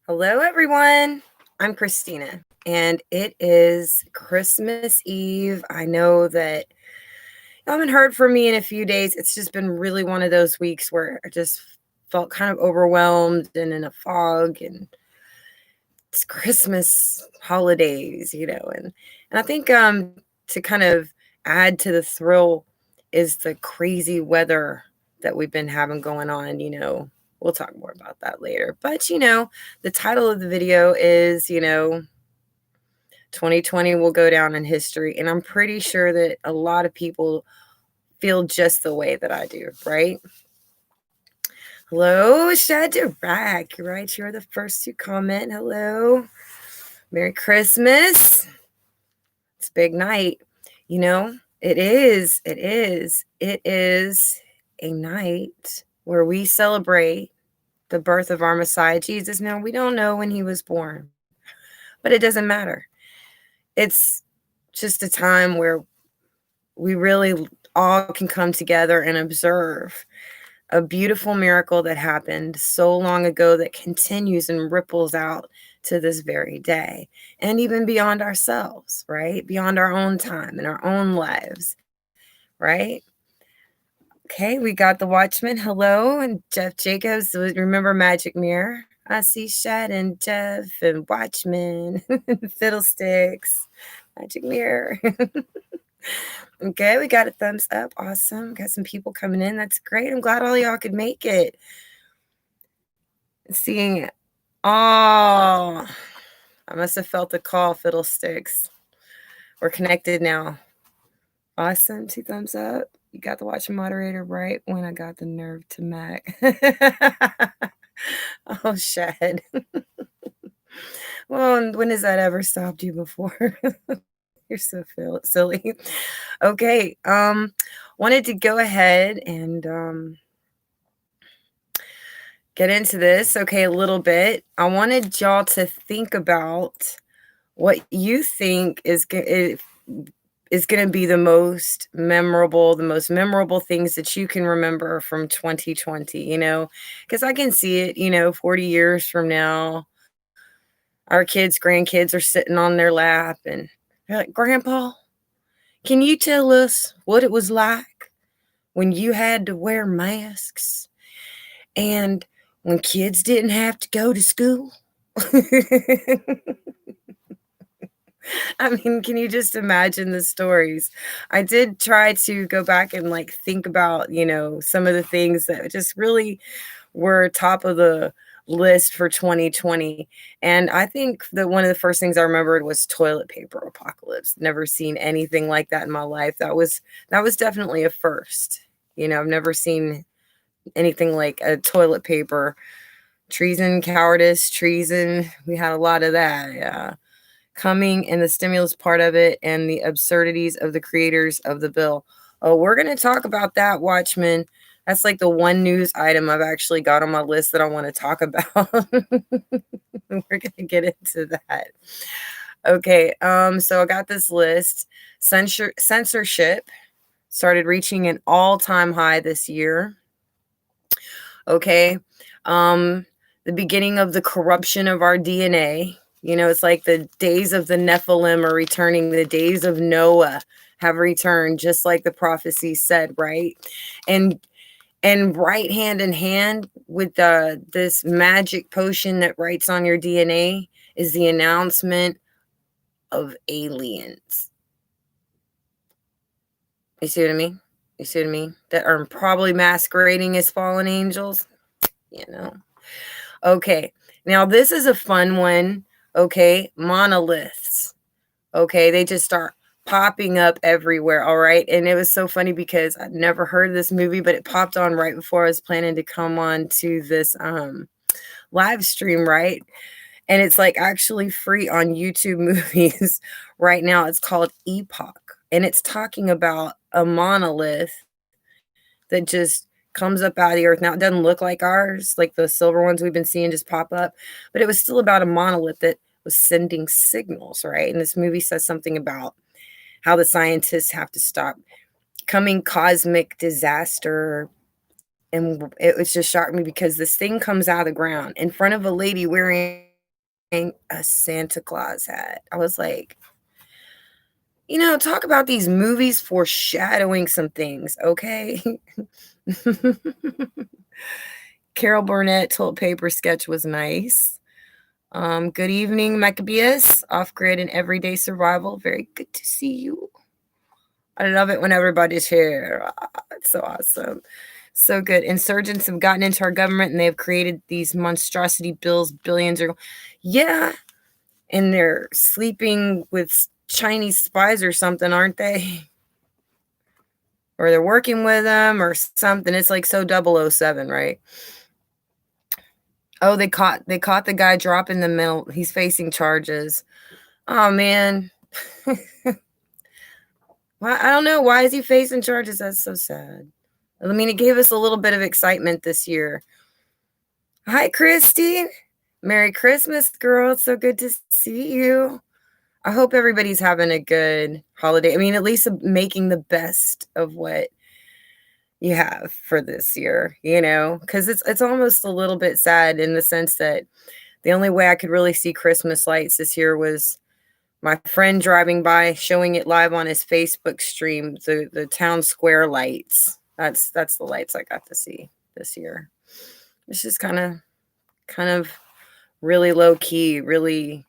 Hello, everyone. I'm Christina, and it is Christmas Eve. I know that you haven't heard from me in a few days. It's just been really one of those weeks where I just felt kind of overwhelmed and in a fog, and it's Christmas holidays, and I think to kind of add to the thrill is the crazy weather that we've been having going on. We'll talk more about that later. But the title of the video is 2020 will go down in history, and I'm pretty sure that a lot of people feel just the way that I do, right? Hello, Shadrach. You're right. You're the first to comment. Hello. Merry Christmas. It's a big night. It is. It is. It is a night where we celebrate the birth of our Messiah, Jesus. Now, we don't know when he was born, but it doesn't matter. It's just a time where we really all can come together and observe a beautiful miracle that happened so long ago that continues and ripples out to this very day and even beyond ourselves, right? Beyond our own time and our own lives, right? Okay, we got the Watchman. Hello, and Jeff Jacobs. Remember Magic Mirror? I see Shad and Jeff and Watchman, Fiddlesticks, Magic Mirror. Okay, we got a thumbs up. Awesome. Got some people coming in. That's great. I'm glad all y'all could make it. Seeing it. Oh, I must have felt the call, Fiddlesticks. We're connected now. Awesome. 2 thumbs up. You got the Watchman moderator right when I got the nerve to Mac. Oh, Shad. Well, when has that ever stopped you before? You're so silly. Okay. Wanted to go ahead and get into this, okay, a little bit. I wanted y'all to think about what you think is going to be the most memorable things that you can remember from 2020, because I can see it, 40 years from now, our kids, grandkids are sitting on their lap and they're like, Grandpa, can you tell us what it was like when you had to wear masks and when kids didn't have to go to school? I mean, can you just imagine the stories? I did try to go back and think about, some of the things that just really were top of the list for 2020. And I think that one of the first things I remembered was toilet paper apocalypse. Never seen anything like that in my life. That was definitely a first. I've never seen anything like a toilet paper treason, cowardice, treason. We had a lot of that. Yeah. Coming and the stimulus part of it and the absurdities of the creators of the bill. Oh, we're going to talk about that, Watchmen. That's like the one news item I've actually got on my list that I want to talk about. We're going to get into that. Okay, so I got this list. Censorship started reaching an all-time high this year. Okay, the beginning of the corruption of our DNA. It's like the days of the Nephilim are returning. The days of Noah have returned, just like the prophecy said, right? And right hand in hand with this magic potion that writes on your DNA is the announcement of aliens. You see what I mean? You see what I mean? That are probably masquerading as fallen angels. Okay. Now this is a fun one. Okay, monoliths. Okay, they just start popping up everywhere. All right, and it was so funny because I'd never heard of this movie, but it popped on right before I was planning to come on to this live stream, right? And it's actually free on YouTube Movies right now. It's called Epoch, and it's talking about a monolith that just comes up out of the earth. Now, it doesn't look like ours, like the silver ones we've been seeing just pop up, but it was still about a monolith that was sending signals, right? And this movie says something about how the scientists have to stop coming cosmic disaster. And it was just shocked me because this thing comes out of the ground in front of a lady wearing a Santa Claus hat. I was like, talk about these movies foreshadowing some things, okay? Carol Burnett told Paper Sketch was nice. Good evening, Maccabeus, off-grid and everyday survival. Very good to see you. I love it when everybody's here. It's so awesome. So good. Insurgents have gotten into our government and they have created these monstrosity bills, billions are. Yeah. And they're sleeping with Chinese spies or something, aren't they? Or they're working with them or something. It's like so 007, right? Oh, they caught the guy dropping the mail. He's facing charges. Oh man. Why, I don't know. Why is he facing charges? That's so sad. I mean, it gave us a little bit of excitement this year. Hi, Christy. Merry Christmas, girl. It's so good to see you. I hope everybody's having a good holiday. I mean, at least making the best of what you have for this year, because it's almost a little bit sad in the sense that the only way I could really see Christmas lights this year was my friend driving by, showing it live on his Facebook stream, the town square lights. That's the lights I got to see this year. It's just kind of really low key, really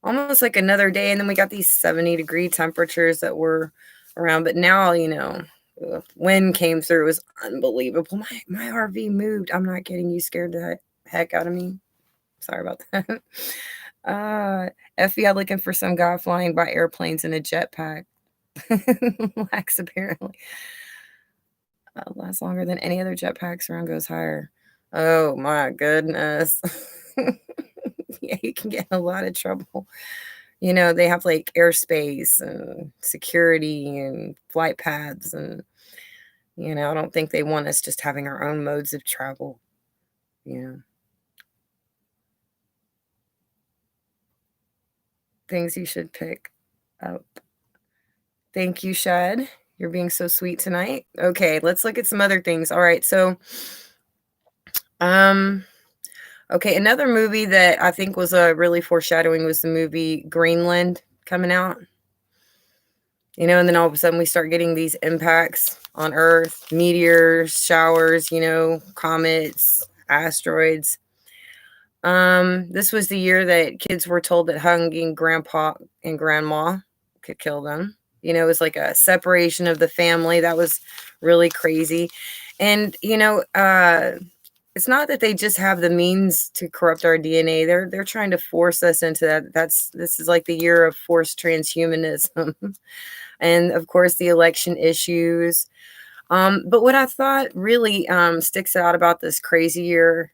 almost like another day. And then we got these 70-degree temperatures that were around. But now, wind came through. It was unbelievable. My RV moved. I'm not kidding. You scared the heck out of me. Sorry about that. FBI looking for some guy flying by airplanes in a jetpack. Lax apparently. Lasts longer than any other jetpacks around, goes higher. Oh my goodness. Yeah, you can get in a lot of trouble. They have like airspace and security and flight paths and I don't think they want us just having our own modes of travel. Things you should pick up. Thank you, Shad. You're being so sweet tonight. Okay, let's look at some other things. All right, so okay, another movie that I think was really foreshadowing was the movie Greenland coming out. And then all of a sudden we start getting these impacts on Earth, meteors, showers, comets, asteroids. This was the year that kids were told that hugging grandpa and grandma could kill them. It was like a separation of the family. That was really crazy. And, it's not that they just have the means to corrupt our DNA. They're trying to force us into that. This is like the year of forced transhumanism. And of course the election issues. But what I thought really sticks out about this crazy year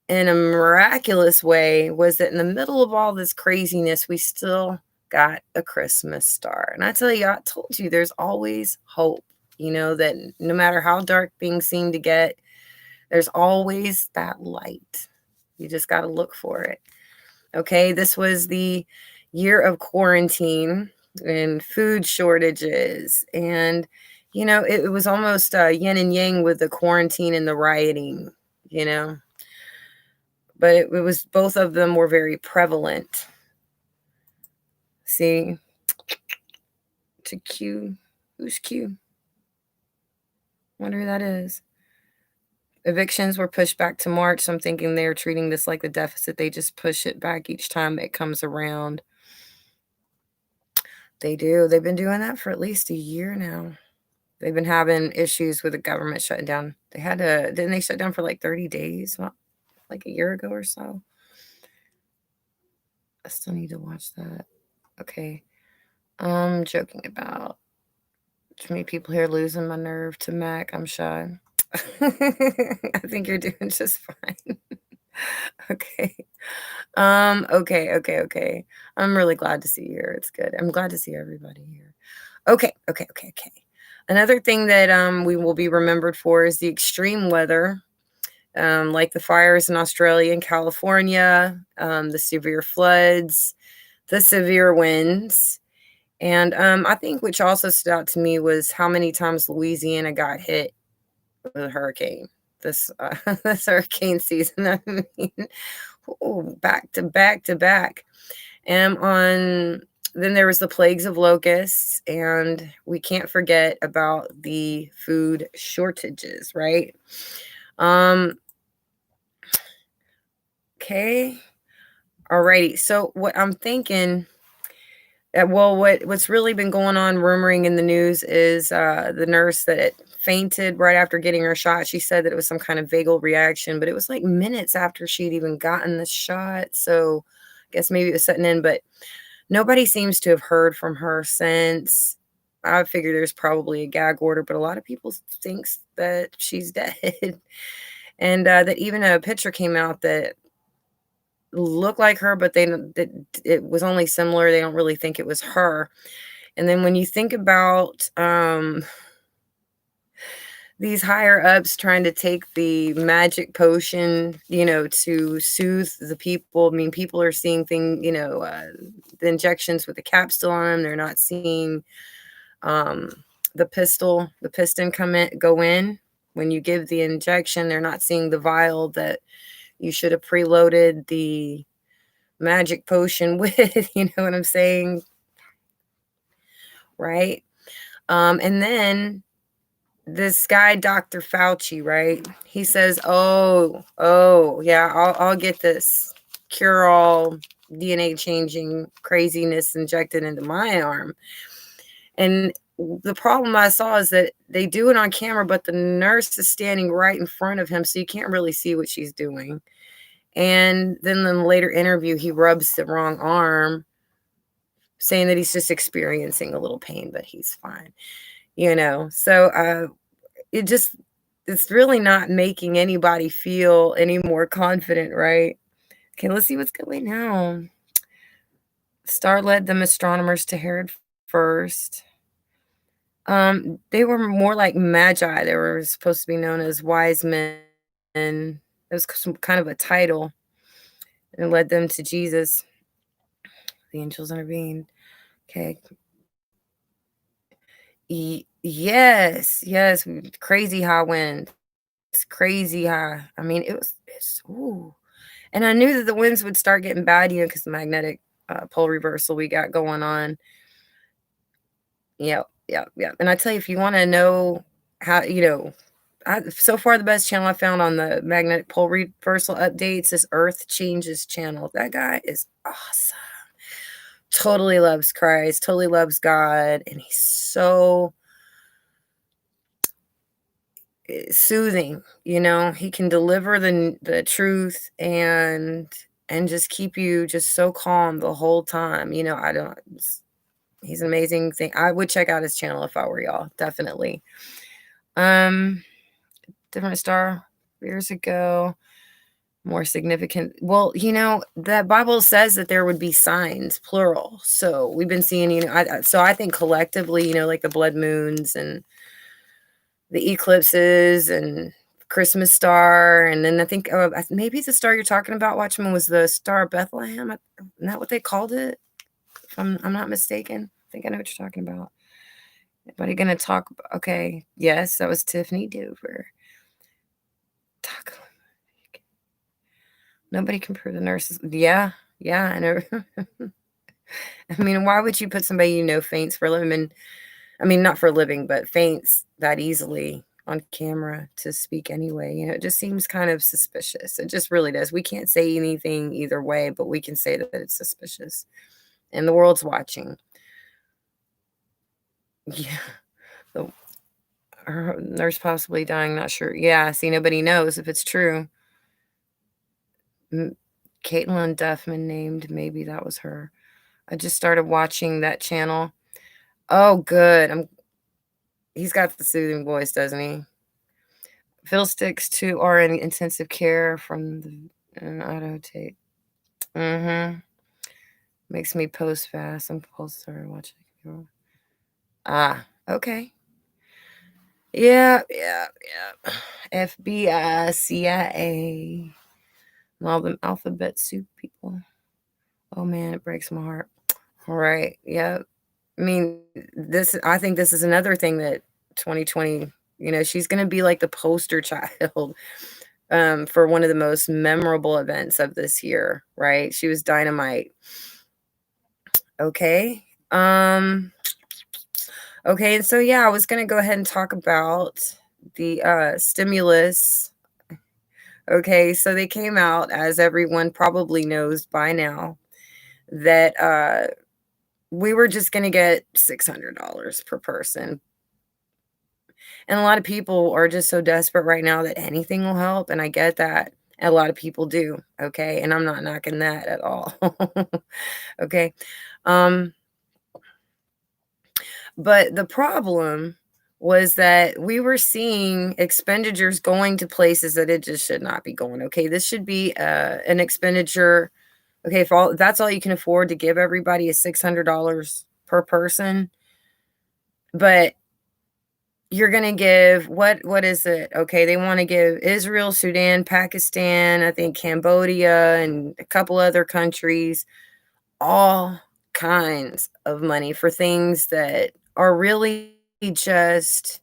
in a miraculous way was that in the middle of all this craziness, we still got a Christmas star. And I tell you, I told you there's always hope, that no matter how dark things seem to get, there's always that light. You just got to look for it. Okay, this was the year of quarantine and food shortages. And, it was almost yin and yang with the quarantine and the rioting, But it was, both of them were very prevalent. See? To Q. Who's Q? Wonder who that is. Evictions were pushed back to March. So I'm thinking they're treating this like the deficit. They just push it back each time it comes around. They do. They've been doing that for at least a year now. They've been having issues with the government shutting down. Didn't they shut down for like 30 days? Well, like a year ago or so. I still need to watch that. Okay. I'm joking about too many people here losing my nerve to Mac. I'm shy. I think you're doing just fine. Okay. Okay. I'm really glad to see you here. It's good. I'm glad to see everybody here. Okay. Another thing that we will be remembered for is the extreme weather, like the fires in Australia and California, the severe floods, the severe winds. And I think which also stood out to me was how many times Louisiana got hit with a hurricane this hurricane season. I mean, Ooh, back to back to back. And on then there was the plagues of locusts, and we can't forget about the food shortages, right? Um, okay. Alrighty. So what I'm thinking, well, what's really been going on, rumoring in the news, is the nurse that fainted right after getting her shot. She said that it was some kind of vagal reaction, but it was like minutes after she'd even gotten the shot. So I guess maybe it was setting in, but nobody seems to have heard from her since. I figure there's probably a gag order, but a lot of people thinks that she's dead, and that even a picture came out that looked like her, but that it was only similar. They don't really think it was her. And then when you think about these higher ups trying to take the magic potion, to soothe the people. I mean, people are seeing the injections with the cap still on them. They're not seeing um, the piston go in. When you give the injection, they're not seeing the vial that you should have preloaded the magic potion with. You know what I'm saying? Right. And then this guy, Dr. Fauci, right? He says, "Oh, yeah, I'll get this cure-all DNA changing craziness injected into my arm." And the problem I saw is that they do it on camera, but the nurse is standing right in front of him, so you can't really see what she's doing. And then in the later interview, he rubs the wrong arm, saying that he's just experiencing a little pain, but he's fine. So it's really not making anybody feel any more confident, right? Okay, let's see what's going on. Star led them astronomers to Herod first. They were more like magi. They were supposed to be known as wise men. It was some kind of a title, and led them to Jesus. The angels intervened. Okay. Yes, crazy high wind. It's crazy high. I mean, it's ooh. And I knew that the winds would start getting bad, because the magnetic pole reversal we got going on. Yeah. And I tell you, if you want to know how, so far the best channel I found on the magnetic pole reversal updates is Earth Changes channel. That guy is awesome. Totally loves Christ, totally loves God, and he's so soothing. He can deliver the truth and just keep you just so calm the whole time. I don't He's an amazing thing. I would check out his channel if I were y'all, definitely. um Different star years ago, more significant. Well, that Bible says that there would be signs, plural. So we've been seeing, I think collectively, like the blood moons and the eclipses and Christmas star. And then I think maybe the star you're talking about, Watchman, was the Star of Bethlehem. Isn't that what they called it? If I'm not mistaken. I think I know what you're talking about. Anybody gonna talk? Okay, yes, that was Tiffany Dover. Taco. Nobody can prove the nurses. Yeah, I know. I mean, why would you put somebody faints for a living? And I mean, not for a living, but faints that easily on camera to speak anyway. It just seems kind of suspicious. It just really does. We can't say anything either way, but we can say that it's suspicious. And the world's watching. Yeah. Her nurse possibly dying, not sure. Yeah, see, nobody knows if it's true. Caitlin Duffman named, maybe that was her. I just started watching that channel. Oh, good. He's got the soothing voice, doesn't he? Phil sticks to or in intensive care from the auto tape. Makes me post fast. I'm started watching. Okay. Yeah. FBI, CIA, and all them alphabet soup people. Oh man, it breaks my heart. All right. Yeah. I mean, I think this is another thing that 2020, she's going to be like the poster child for one of the most memorable events of this year, right? She was dynamite. Okay. Okay, and so yeah, I was gonna go ahead and talk about the stimulus. Okay, so they came out, as everyone probably knows by now, that we were just gonna get $600 per person. And a lot of people are just so desperate right now that anything will help, and I get that. And a lot of people do, okay? And I'm not knocking that at all. Okay. Um, but the problem was that we were seeing expenditures going to places that it just should not be going. Okay, this should be an expenditure. Okay, if all that's all you can afford to give everybody is $600 per person, but you're gonna give what is it? Okay, they wanna give Israel, Sudan, Pakistan, I think Cambodia, and a couple other countries all kinds of money for things that are really just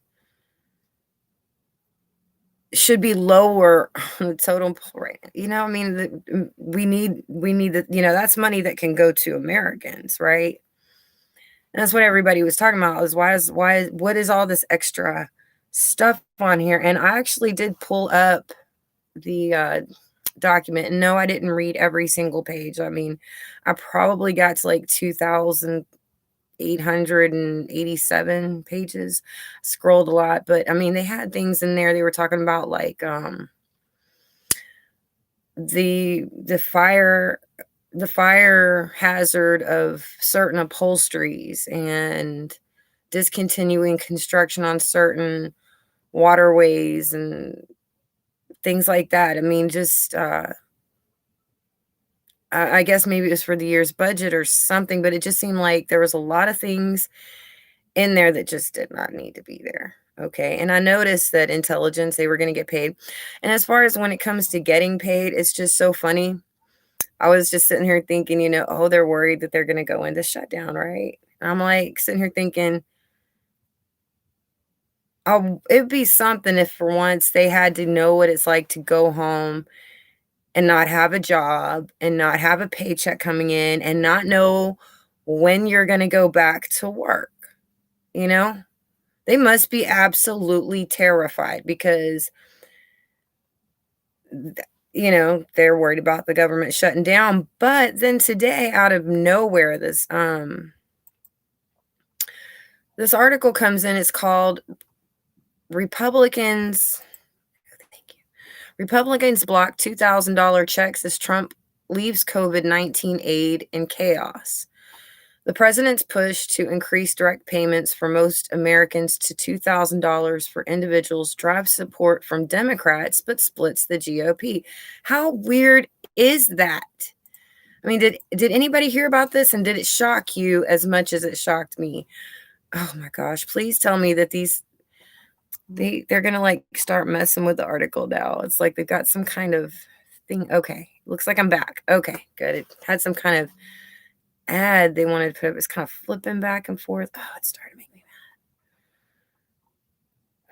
should be lower on the totem pole, right? I mean, we need the that's money that can go to Americans, right? And that's what everybody was talking about is what is all this extra stuff on here? And I actually did pull up the document. And no, I didn't read every single page. I mean, I probably got to like 2,887 pages. Scrolled a lot, but I mean, they had things in there. They were talking about like the the fire hazard of certain upholsteries and discontinuing construction on certain waterways and things like that. I mean, just I guess maybe it was for the year's budget or something, but it just seemed like there was a lot of things in there that just did not need to be there. Okay. And I noticed that intelligence, they were going to get paid. And as far as when it comes to getting paid, it's just so funny. I was just sitting here thinking, oh, they're worried that they're going to go into shutdown, right? And I'm like sitting here thinking, oh, it'd be something if for once they had to know what it's like to go home and not have a job and not have a paycheck coming in and not know when you're going to go back to work, you know? They must be absolutely terrified because they're worried about the government shutting down. But then today, out of nowhere, this article comes in. It's called Republicans. Thank you. Republicans block $2,000 checks as Trump leaves COVID-19 aid in chaos. The president's push to increase direct payments for most Americans to $2,000 for individuals drives support from Democrats but splits the GOP. How weird is that? I mean, did anybody hear about this, and did it shock you as much as it shocked me? Oh my gosh, please tell me that they're going to like start messing with the article now. It's like they've got some kind of thing. Okay, looks like I'm back. Okay, good. It had some kind of ad they wanted to put. It was kind of flipping back and forth. Oh, it started to make me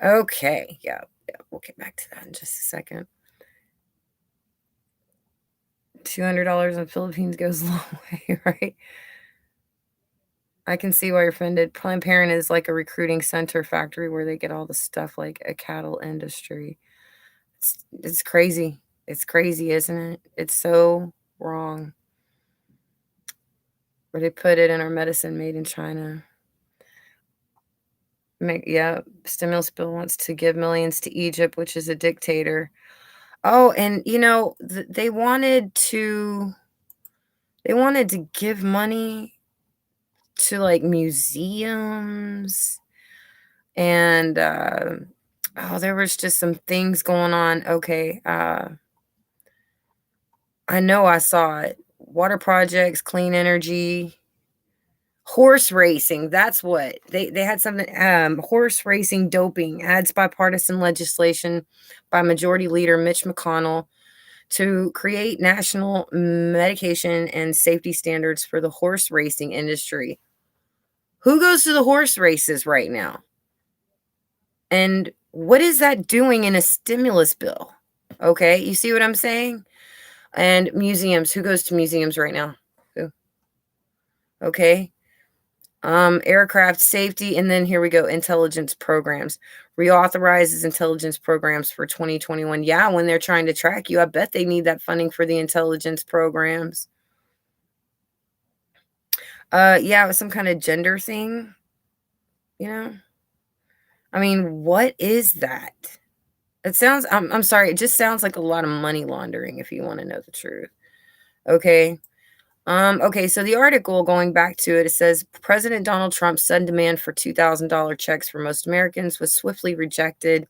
mad. Okay, yeah, we'll get back to that in just a second. $200 in Philippines goes a long way, right? I can see why you're offended. Planned Parenthood is like a recruiting center factory where they get all the stuff like a cattle industry. It's crazy. It's crazy, isn't it? It's so wrong. Where they put it in our medicine made in China. Stimulus bill wants to give millions to Egypt, which is a dictator. Oh, and they wanted to give money to like museums and there was just some things going on. Okay, I know I saw it. Water projects, clean energy, horse racing. That's what they had something. Horse racing, doping, adds bipartisan legislation by Majority Leader Mitch McConnell to create national medication and safety standards for the horse racing industry. Who goes to the horse races right now? And what is that doing in a stimulus bill? Okay, you see what I'm saying? And museums. Who goes to museums right now? Who? Okay. Aircraft safety, and then here we go, intelligence programs. Reauthorizes intelligence programs for 2021. Yeah, when they're trying to track you, I bet they need that funding for the intelligence programs. Yeah, it was some kind of gender thing, you know? I mean, what is that? It sounds, I'm sorry, it just sounds like a lot of money laundering if you want to know the truth. Okay. Okay, so the article, going back to it, it says President Donald Trump's sudden demand for $2,000 checks for most Americans was swiftly rejected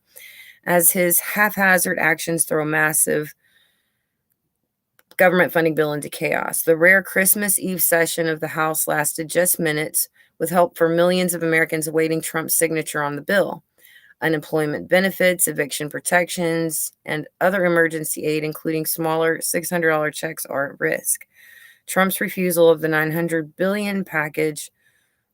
as his haphazard actions throw a massive government funding bill into chaos. The rare Christmas Eve session of the House lasted just minutes, with help for millions of Americans awaiting Trump's signature on the bill. Unemployment benefits, eviction protections, and other emergency aid, including smaller $600 checks, are at risk. Trump's refusal of the $900 billion package,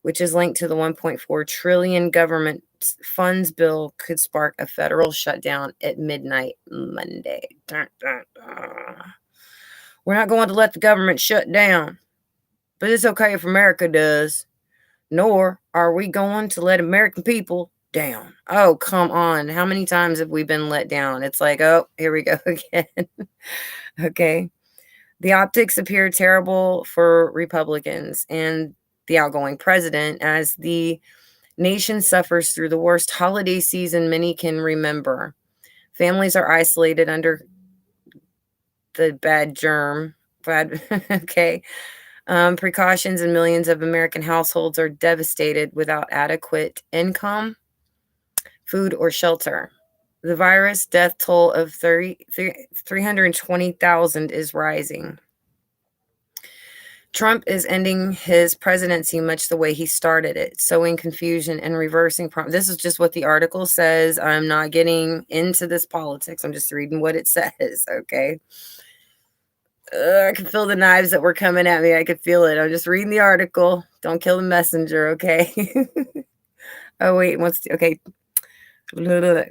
which is linked to the $1.4 trillion government funds bill, could spark a federal shutdown at midnight Monday. Dun, dun, dun. We're not going to let the government shut down, but it's okay if America does. Nor are we going to let American people down. Oh, come on. How many times have we been let down? It's like, oh, here we go again. Okay. The optics appear terrible for Republicans and the outgoing president as the nation suffers through the worst holiday season many can remember. Families are isolated under the okay. Precautions, and millions of American households are devastated without adequate income, food, or shelter. The virus death toll of 320,000 is rising. Trump is ending his presidency much the way he started it, sowing confusion and reversing. This is just what the article says. I'm not getting into this politics. I'm just reading what it says, okay? I can feel the knives that were coming at me. I could feel it. I'm just reading the article. Don't kill the messenger, okay? Oh, wait. Okay.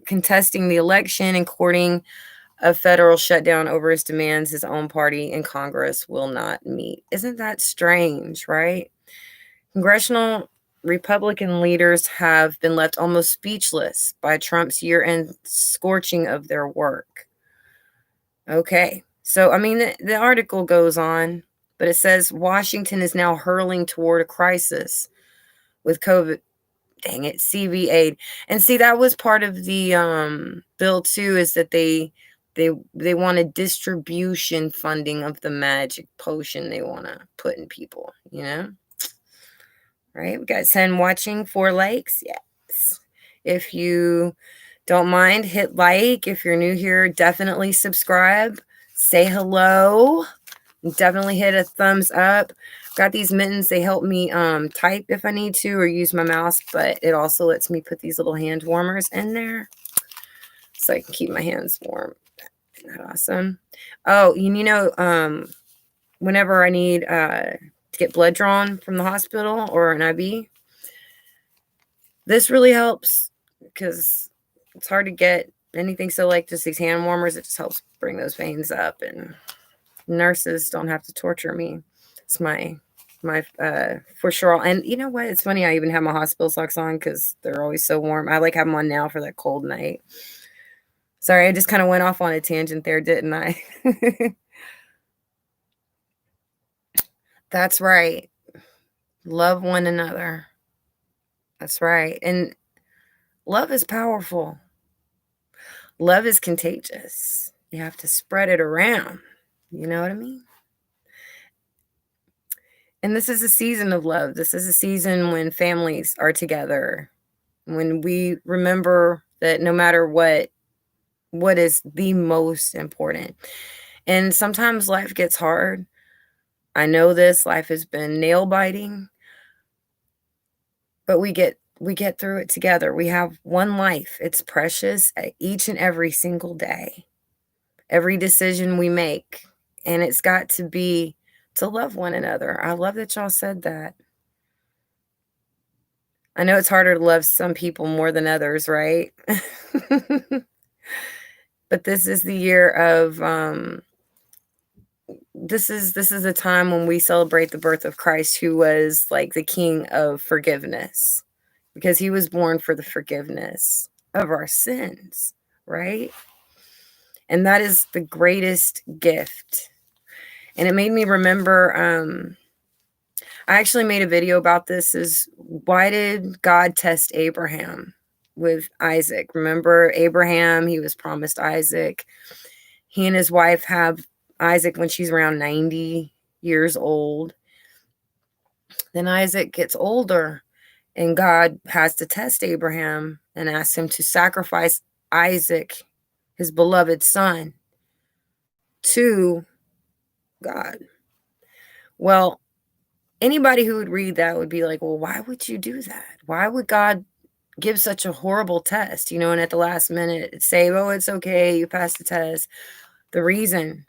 Contesting the election and courting a federal shutdown over his demands his own party in Congress will not meet. Isn't that strange, right? Congressional Republican leaders have been left almost speechless by Trump's year-end scorching of their work. Okay. So, I mean, the article goes on, but it says Washington is now hurling toward a crisis with COVID. Dang it, CV aid. And see, that was part of the bill too, is that they wanted distribution funding of the magic potion they want to put in people, you know? Right? We got 10 watching, 4 likes. Yes. If you don't mind, hit like. If you're new here, definitely subscribe. Say hello. Definitely hit a thumbs up. Got these mittens. They help me type if I need to or use my mouse, but it also lets me put these little hand warmers in there so I can keep my hands warm. Isn't that awesome? Oh, whenever I need to get blood drawn from the hospital or an IV, this really helps because it's hard to get anything. So like just these hand warmers, it just helps bring those veins up, and nurses don't have to torture me. It's my for sure. And you know what? It's funny. I even have my hospital socks on because they're always so warm. I like have them on now for that cold night. Sorry, I just kind of went off on a tangent there, didn't I? That's right. Love one another. That's right. And love is powerful. Love is contagious. You have to spread it around. You know what I mean? And this is a season of love. This is a season when families are together, when we remember that no matter what is the most important. And sometimes life gets hard. I know this. Life has been nail biting, but we get through it together. We have one life. It's precious each and every single day. Every decision we make, and it's got to be to love one another. I love that y'all said that. I know it's harder to love some people more than others, right? But this is the year of this is a time when we celebrate the birth of Christ, who was like the king of forgiveness, because he was born for the forgiveness of our sins, right? And that is the greatest gift. And it made me remember, I actually made a video about this, is why did God test Abraham with Isaac? Remember Abraham, he was promised Isaac. He and his wife have Isaac when she's around 90 years old. Then Isaac gets older, and God has to test Abraham and ask him to sacrifice Isaac, his beloved son, to God. Well, anybody who would read that would be like, well, why would you do that? Why would God give such a horrible test, and at the last minute say, oh, it's okay, you passed the test? The reason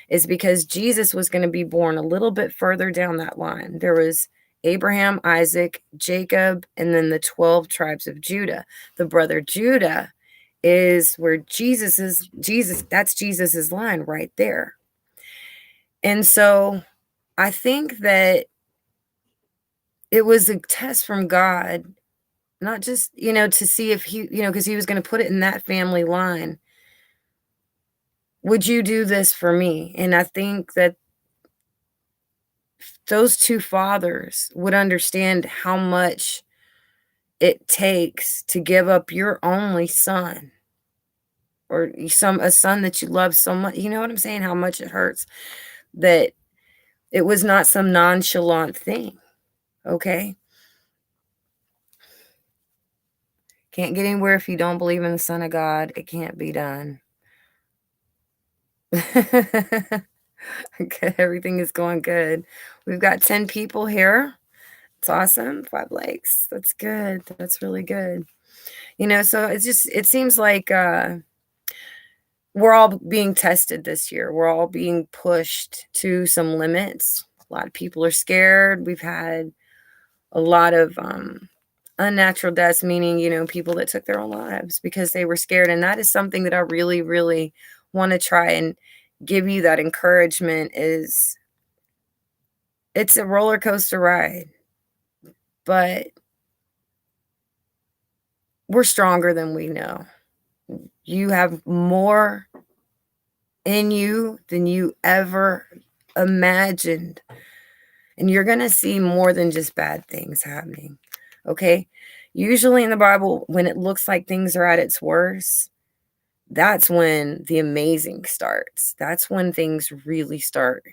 is because Jesus was going to be born a little bit further down that line. There was Abraham, Isaac, Jacob, and then the 12 tribes of Judah. The brother Judah is where that's Jesus's line right there. And so I think that it was a test from God, not just, to see if he, because he was going to put it in that family line. Would you do this for me? And I think that those two fathers would understand how much it takes to give up your only son, or a son that you love so much. You know what I'm saying? How much it hurts that it was not some nonchalant thing. Okay? Can't get anywhere if you don't believe in the Son of God. It can't be done. Okay, everything is going good. We've got 10 people here. It's awesome. 5 likes. That's good. That's really good. So it seems like we're all being tested this year. We're all being pushed to some limits. A lot of people are scared. We've had a lot of unnatural deaths, meaning, people that took their own lives because they were scared. And that is something that I really, really want to try and give you that encouragement. Is it's a roller coaster ride, but we're stronger than we know. You have more in you than you ever imagined. And you're going to see more than just bad things happening. Okay? Usually in the Bible, when it looks like things are at its worst, that's when the amazing starts. That's when things really start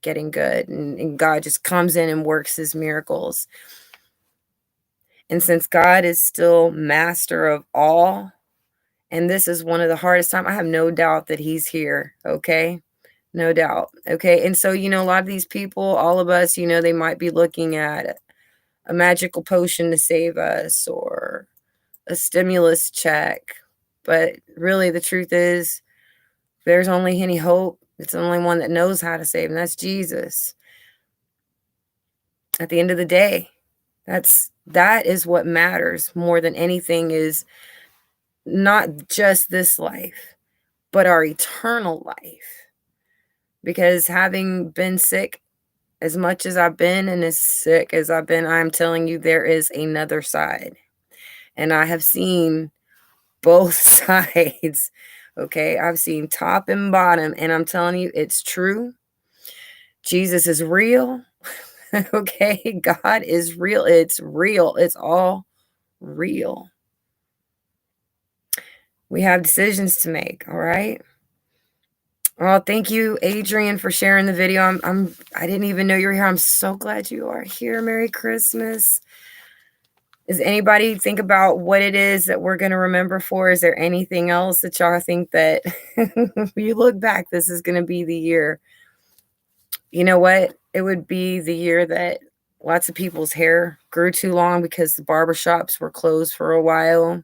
getting good. And God just comes in and works his miracles. And since God is still master of all, and this is one of the hardest times, I have no doubt that he's here. Okay? No doubt. Okay. And so, a lot of these people, all of us, they might be looking at a magical potion to save us or a stimulus check. But really, the truth is, there's only any hope. It's the only one that knows how to save, and that's Jesus. At the end of the day, that is what matters more than anything, is not just this life, but our eternal life. Because having been sick as much as I've been and as sick as I've been, I'm telling you, there is another side. And I have seen both sides. Okay. I've seen top and bottom, and I'm telling you, it's true. Jesus is real. Okay. God is real. It's real. It's all real. We have decisions to make. All right. Well, thank you, Adrian, for sharing the video. I didn't even know you were here. I'm so glad you are here. Merry Christmas. Does anybody think about what it is that we're going to remember for? Is there anything else that y'all think that if you look back, this is going to be the year? You know what? It would be the year that lots of people's hair grew too long because the barbershops were closed for a while.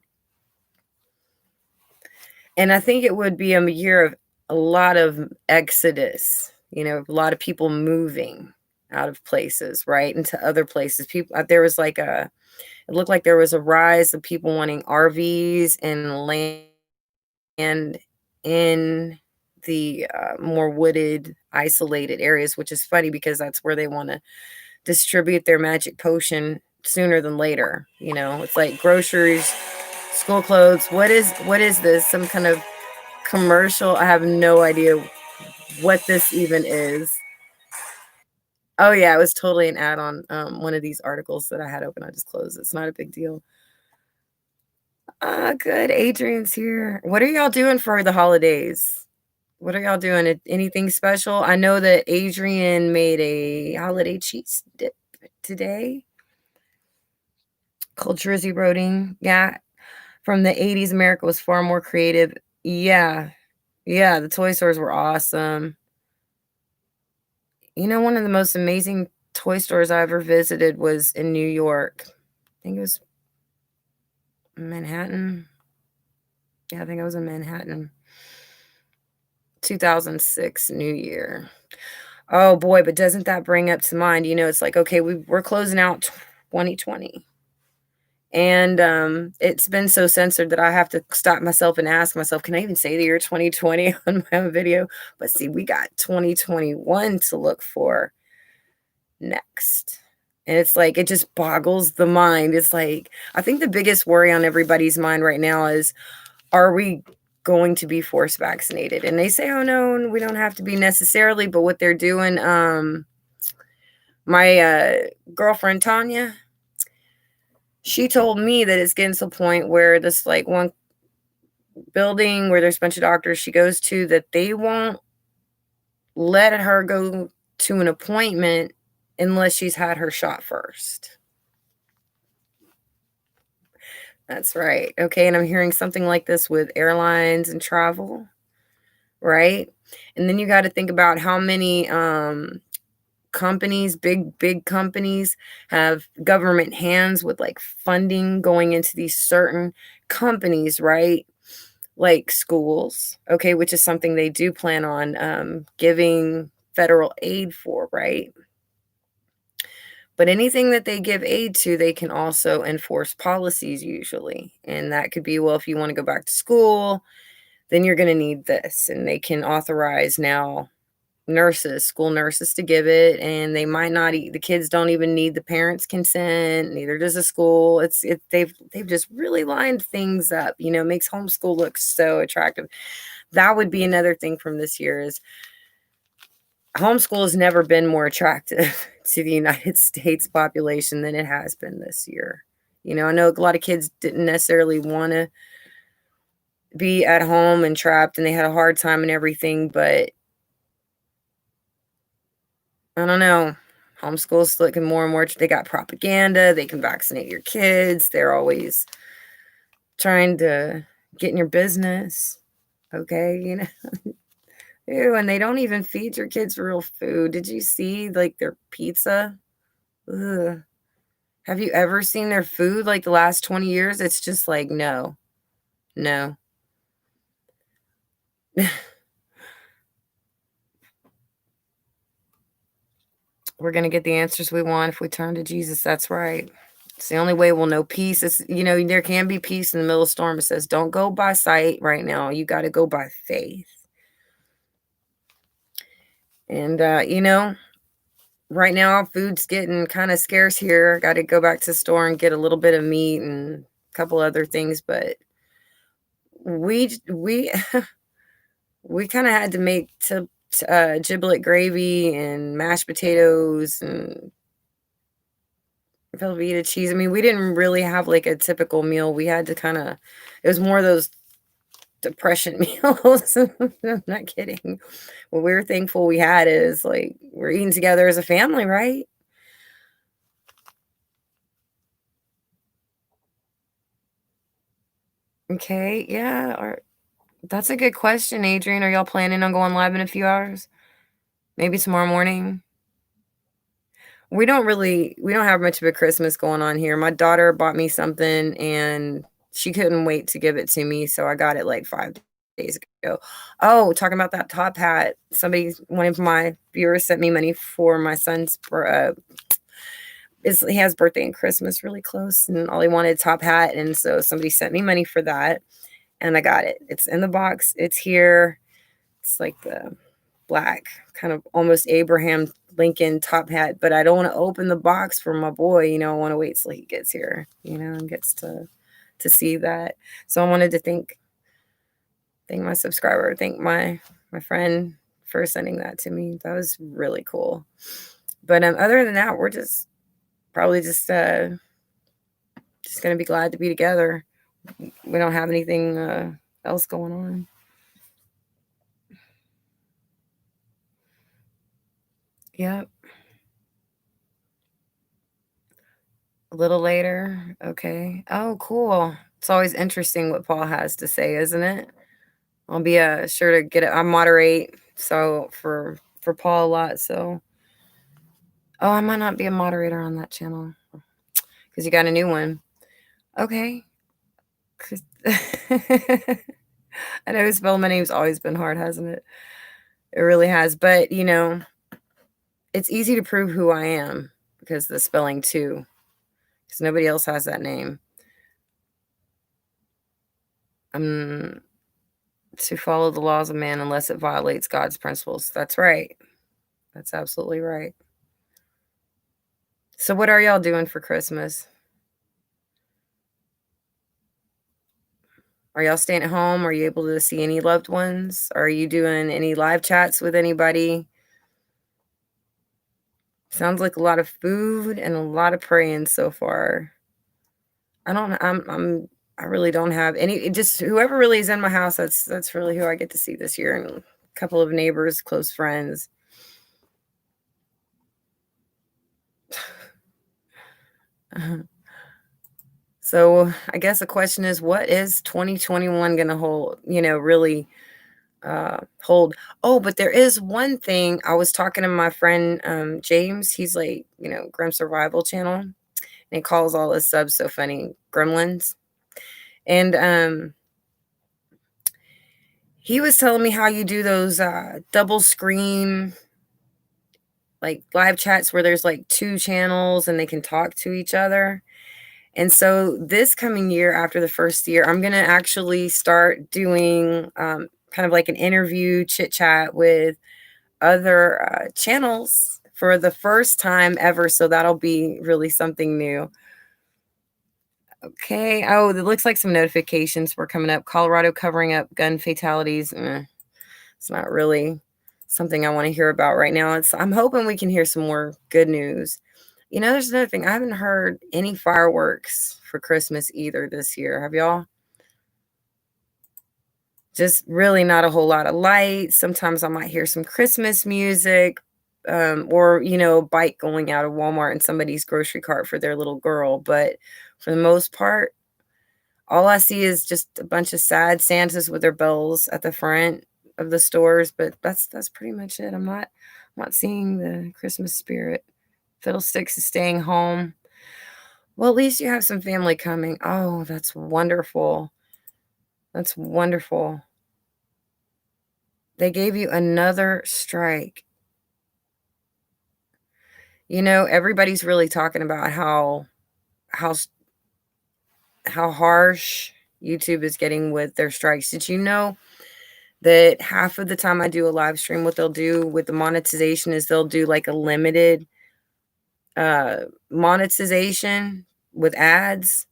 And I think it would be a year of a lot of exodus, a lot of people moving out of places, right, into other places. There was it looked like there was a rise of people wanting RVs and land in the more wooded, isolated areas, which is funny because that's where they want to distribute their magic potion sooner than later. You know, it's like groceries, school clothes. What is this? Some kind of commercial? I have no idea what this even is. Oh yeah, it was totally an ad on one of these articles that I had open. I just closed it. It's not a big deal. Good. Adrian's here. What are y'all doing for the holidays? What are y'all doing? Anything special? I know that Adrian made a holiday cheese dip today. Called Jersey Roading. Yeah. From the 80s, America was far more creative. Yeah. Yeah. The toy stores were awesome. You know, one of the most amazing toy stores I ever visited was in New York. I think it was Manhattan. Yeah, I think I was in Manhattan. 2006 New Year. Oh boy, but doesn't that bring up to mind, you know, it's like, okay, we're closing out 2020. And it's been so censored that I have to stop myself and ask myself, can I even say the year 2020 on my own video? But see, we got 2021 to look for next. And it's like, it just boggles the mind. It's like, I think the biggest worry on everybody's mind right now is, are we going to be forced vaccinated? And they say, oh no, we don't have to be necessarily, but what they're doing, my girlfriend Tanya, she told me that it's getting to the point where this like one building where there's a bunch of doctors she goes to, that they won't let her go to an appointment unless she's had her shot first. That's right. Okay. And I'm hearing something like this with airlines and travel, right? And then you got to think about how many companies, big companies, have government hands with like funding going into these certain companies, right? Like schools, okay, which is something they do plan on giving federal aid for, right? But anything that they give aid to, they can also enforce policies usually. And that could be, well, if you want to go back to school, then you're going to need this. And they can authorize now nurses, school nurses to give it. And they might not, the kids don't even need the parents' consent, neither does the school. They've just really lined things up, you know, makes homeschool look so attractive. That would be another thing from this year is homeschool has never been more attractive to the United States population than it has been this year. You know, I know a lot of kids didn't necessarily want to be at home and trapped and they had a hard time and everything, but I don't know. Homeschool's looking more and more, they got propaganda, they can vaccinate your kids, they're always trying to get in your business. Okay, you know. Ew, and they don't even feed your kids real food. Did you see like their pizza? Ugh. Have you ever seen their food like the last 20 years? It's just like, no, no. We're going to get the answers we want if we turn to Jesus. That's right. It's the only way we'll know peace. Is, you know, there can be peace in the middle of storm. It says, don't go by sight right now. You got to go by faith. And, you know, right now food's getting kind of scarce here. Got to go back to the store and get a little bit of meat and a couple other things. But we we kind of had to make giblet gravy and mashed potatoes and Velveeta cheese. I mean, we didn't really have like a typical meal. We had to kind of, it was more of those depression meals. I'm not kidding. What we were thankful we had is like, we're eating together as a family, right? Okay, yeah. That's a good question, Adrian. Are y'all planning on going live in a few hours? Maybe tomorrow morning? We don't have much of a Christmas going on here. My daughter bought me something and she couldn't wait to give it to me, so I got it like 5 days ago. Oh, talking about that top hat. One of my viewers sent me money for my son's he has birthday and Christmas really close and all he wanted top hat, and so somebody sent me money for that. and I got it. It's in the box. It's here. It's like the black, kind of almost Abraham Lincoln top hat, but I don't want to open the box for my boy. I want to wait till he gets here, and gets to see that. So I wanted to thank my subscriber, thank my friend for sending that to me. That was really cool. But other than that, we're just probably just gonna be glad to be together. We don't have anything else going on. Yep. A little later. Okay. Oh, cool. It's always interesting what Paul has to say, isn't it? I'll be sure to get it. I moderate so for Paul a lot. So I might not be a moderator on that channel because you got a new one. Okay. I know spelling my name's always been hard, hasn't it? It really has. But it's easy to prove who I am because the spelling too. Because nobody else has that name. To follow the laws of man unless it violates God's principles. That's right. That's absolutely right. So what are y'all doing for Christmas? Are y'all staying at home? Are you able to see any loved ones? Are you doing any live chats with anybody? Sounds like a lot of food and a lot of praying so far. I really don't have any, just whoever really is in my house, that's really who I get to see this year, and a couple of neighbors, close friends. So I guess the question is, what is 2021 going to hold, really hold? Oh, but there is one thing. I was talking to my friend James. He's like, Grim Survival Channel, and he calls all his subs so funny, Gremlins. And he was telling me how you do those double screen like live chats where there's like two channels and they can talk to each other. And so this coming year, after the first year, I'm going to actually start doing kind of like an interview chit chat with other channels for the first time ever. So that'll be really something new. Okay. Oh, it looks like some notifications were coming up. Colorado covering up gun fatalities. It's not really something I want to hear about right now. I'm hoping we can hear some more good news. There's another thing. I haven't heard any fireworks for Christmas either this year. Have y'all? Just really not a whole lot of lights. Sometimes I might hear some Christmas music, or, a bike going out of Walmart in somebody's grocery cart for their little girl. But for the most part, all I see is just a bunch of sad Santas with their bells at the front of the stores. But that's pretty much it. I'm not seeing the Christmas spirit. Fiddlesticks is staying home. Well, at least you have some family coming. Oh, that's wonderful. That's wonderful. They gave you another strike. Everybody's really talking about how harsh YouTube is getting with their strikes. Did you know that half of the time I do a live stream, what they'll do with the monetization is they'll do like a limited monetization with ads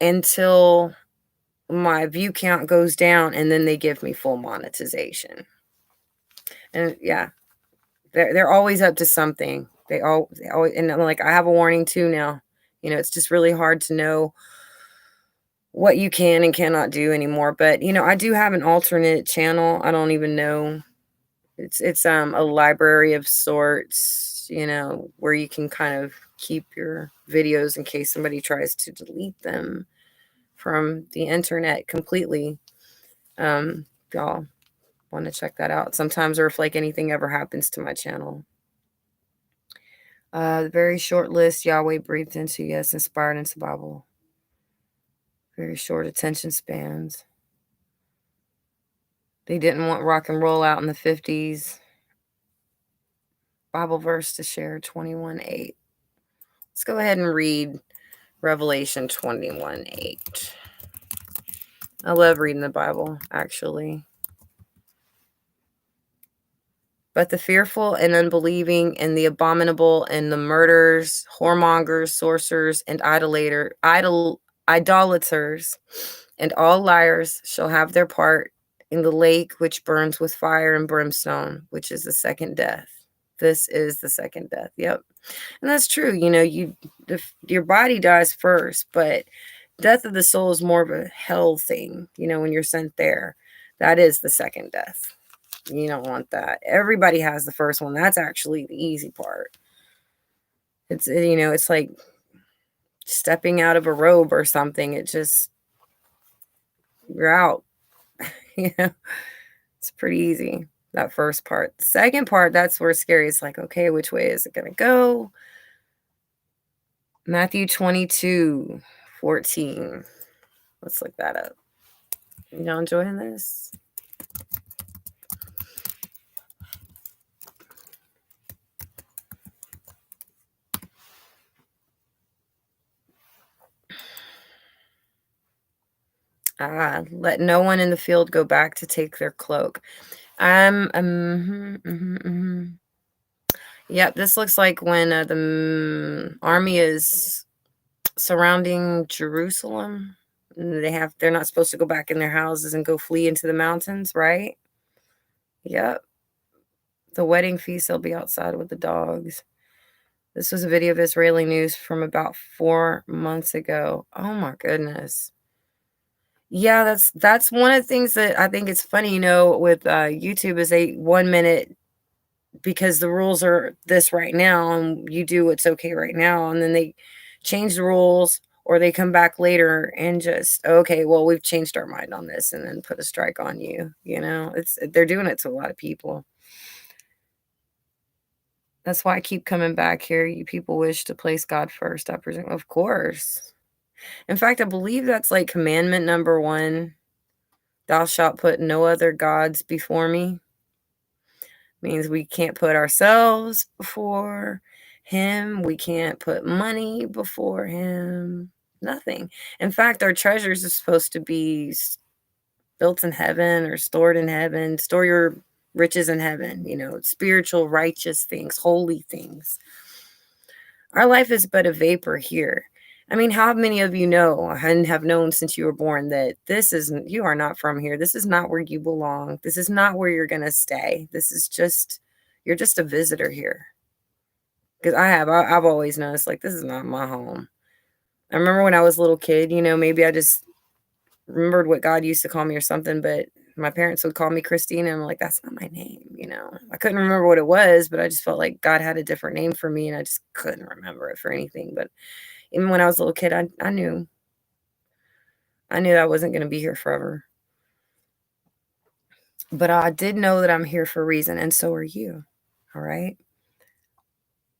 until my view count goes down, and then they give me full monetization. And yeah, they're always up to something. They always, and like I have a warning too now. It's just really hard to know what you can and cannot do anymore. But I do have an alternate channel. I don't even know. It's a library of sorts, where you can kind of keep your videos in case somebody tries to delete them from the internet completely. Y'all want to check that out sometimes, or if like anything ever happens to my channel. Very short list. Yahweh breathed into, yes, inspired into Bible. Very short attention spans. They didn't want rock and roll out in the 50s. Bible verse to share, 21:8. Let's go ahead and read Revelation 21:8. I love reading the Bible, actually. But the fearful and unbelieving and the abominable and the murderers, whoremongers, sorcerers, and idolaters, and all liars shall have their part in the lake which burns with fire and brimstone, which is the second death. This is the second death. Yep. And that's true. Your body dies first, but death of the soul is more of a hell thing, when you're sent there. That is the second death. You don't want that. Everybody has the first one. That's actually the easy part. It's like stepping out of a robe or something. You're out. It's pretty easy. That first part. The second part, that's where it's scary. It's like, okay, which way is it going to go? Matthew 22:14. Let's look that up. Y'all enjoying this? Let no one in the field go back to take their cloak. Yep, this looks like when the army is surrounding Jerusalem. They're not supposed to go back in their houses and go flee into the mountains, right? Yep. The wedding feast, they'll be outside with the dogs. This was a video of Israeli news from about 4 months ago. Oh my goodness. Yeah, that's one of the things that I think it's funny, with YouTube is 1 minute because the rules are this right now and you do what's okay right now, and then they change the rules or they come back later and just, okay, well, we've changed our mind on this, and then put a strike on you. They're doing it to a lot of people. That's why I keep coming back here. You people wish to place God first, I presume. Of course. In fact, I believe that's like commandment number 1. Thou shalt put no other gods before me. Means we can't put ourselves before him. We can't put money before him. Nothing. In fact, our treasures are supposed to be built in heaven or stored in heaven. Store your riches in heaven, spiritual, righteous things, holy things. Our life is but a vapor here. I mean, how many of you know and have known since you were born that you are not from here. This is not where you belong. This is not where you're going to stay. You're just a visitor here. Because I've always noticed, like, this is not my home. I remember when I was a little kid, maybe I just remembered what God used to call me or something, but my parents would call me Christina, and I'm like, that's not my name, I couldn't remember what it was, but I just felt like God had a different name for me, and I just couldn't remember it for anything. But even when I was a little kid, I knew that I wasn't going to be here forever. But I did know that I'm here for a reason, and so are you. All right?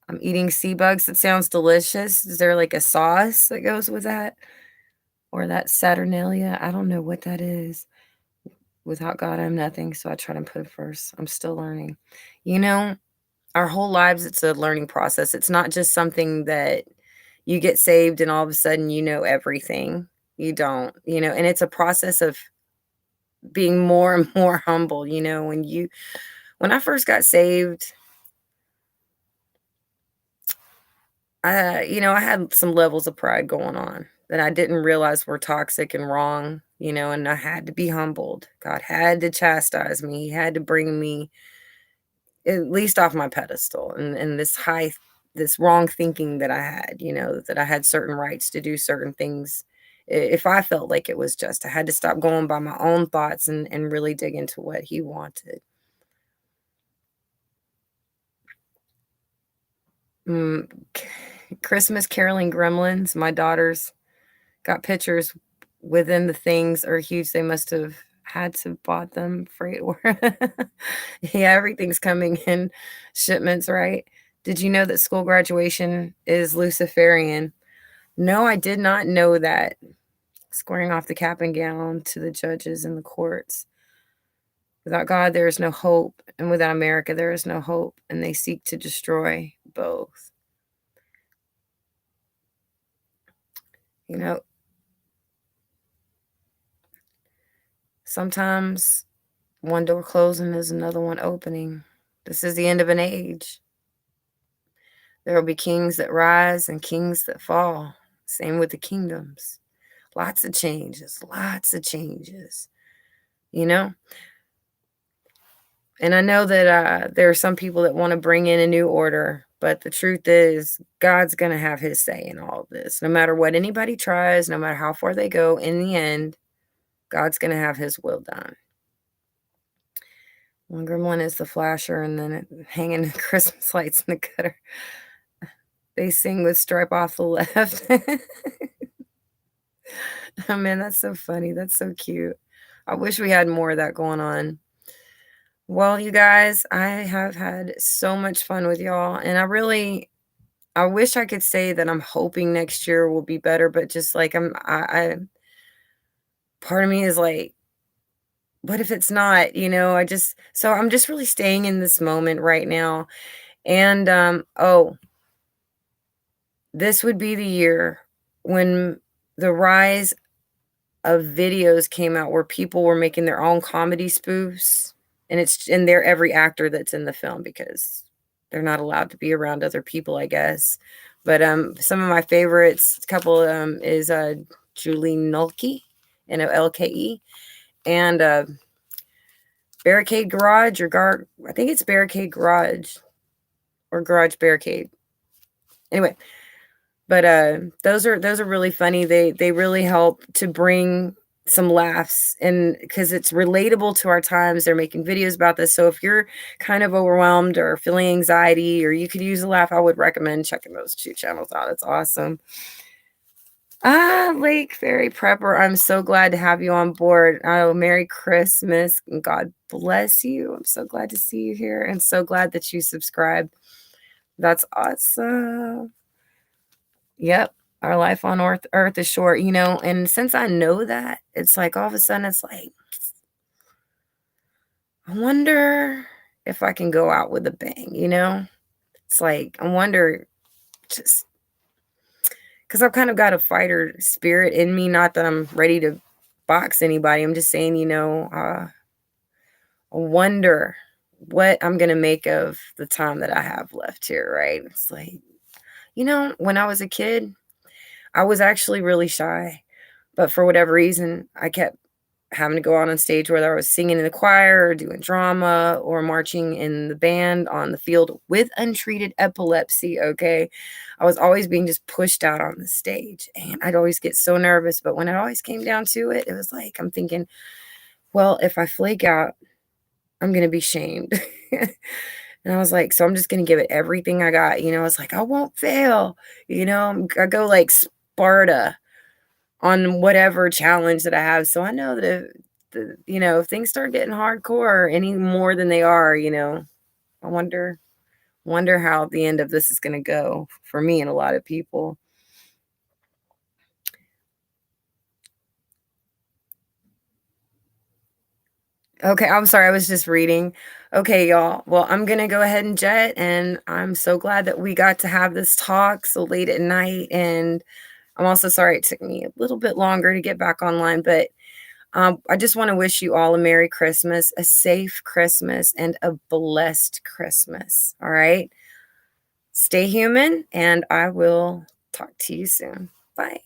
I'm eating sea bugs. That sounds delicious. Is there like a sauce that goes with that? Or that Saturnalia? I don't know what that is. Without God, I'm nothing, so I try to put it first. I'm still learning. Our whole lives, it's a learning process. It's not just something that you get saved and all of a sudden you know everything. You don't, and it's a process of being more and more humble. When I first got saved, I had some levels of pride going on that I didn't realize were toxic and wrong, and I had to be humbled. God had to chastise me. He had to bring me at least off my pedestal and this wrong thinking that I had, that I had certain rights to do certain things. If I felt like it was just, I had to stop going by my own thoughts and really dig into what he wanted. Christmas caroling gremlins. My daughters got pictures within the things are huge. They must have had to bought them freight or yeah, everything's coming in shipments, right? Did you know that school graduation is Luciferian? No, I did not know that. Squaring off the cap and gown to the judges in the courts. Without God, there is no hope, and without America, there is no hope, and they seek to destroy both. Sometimes one door closing is another one opening. This is the end of an age. There will be kings that rise and kings that fall. Same with the kingdoms. Lots of changes, lots of changes, you know? And I know that there are some people that want to bring in a new order, but the truth is, God's going to have his say in all of this. No matter what anybody tries, no matter how far they go, in the end, God's going to have his will done. One gremlin is the flasher, and then hanging the Christmas lights in the gutter. They sing with stripe off the left. Oh man, that's so funny. That's so cute. I wish we had more of that going on. Well, you guys, I have had so much fun with y'all, and I wish I could say that I'm hoping next year will be better, but just like I part of me is like, what if it's not, so I'm just really staying in this moment right now. And this would be the year when the rise of videos came out where people were making their own comedy spoofs, and they're every actor that's in the film because they're not allowed to be around other people, I guess. But some of my favorites, couple is Julie Nulke, Nolke, and Barricade Garage I think it's Barricade Garage or Garage Barricade. Anyway, but those are really funny. They really help to bring some laughs, and because it's relatable to our times. They're making videos about this. So if you're kind of overwhelmed or feeling anxiety or you could use a laugh, I would recommend checking those two channels out. It's awesome. Lake Fairy Prepper, I'm so glad to have you on board. Oh, Merry Christmas and God bless you. I'm so glad to see you here and so glad that you subscribed. That's awesome. Yep. Our life on Earth is short, and since I know that, it's like all of a sudden it's like, I wonder if I can go out with a bang, It's like, I wonder, just because I've kind of got a fighter spirit in me. Not that I'm ready to box anybody. I'm just saying, I wonder what I'm going to make of the time that I have left here, right? It's like, when I was a kid, I was actually really shy, but for whatever reason, I kept having to go out on stage, whether I was singing in the choir or doing drama or marching in the band on the field with untreated epilepsy. Okay. I was always being just pushed out on the stage, and I'd always get so nervous. But when it always came down to it, it was like, I'm thinking, well, if I flake out, I'm going to be shamed. And I was like, so I'm just going to give it everything I got. I was like, I won't fail. I go like Sparta on whatever challenge that I have. So I know that if things start getting hardcore any more than they are, I wonder how the end of this is going to go for me and a lot of people. Okay, I'm sorry. I was just reading. Okay, y'all. Well, I'm going to go ahead and jet, and I'm so glad that we got to have this talk so late at night. And I'm also sorry it took me a little bit longer to get back online, but I just want to wish you all a Merry Christmas, a safe Christmas, and a blessed Christmas. All right. Stay human, and I will talk to you soon. Bye.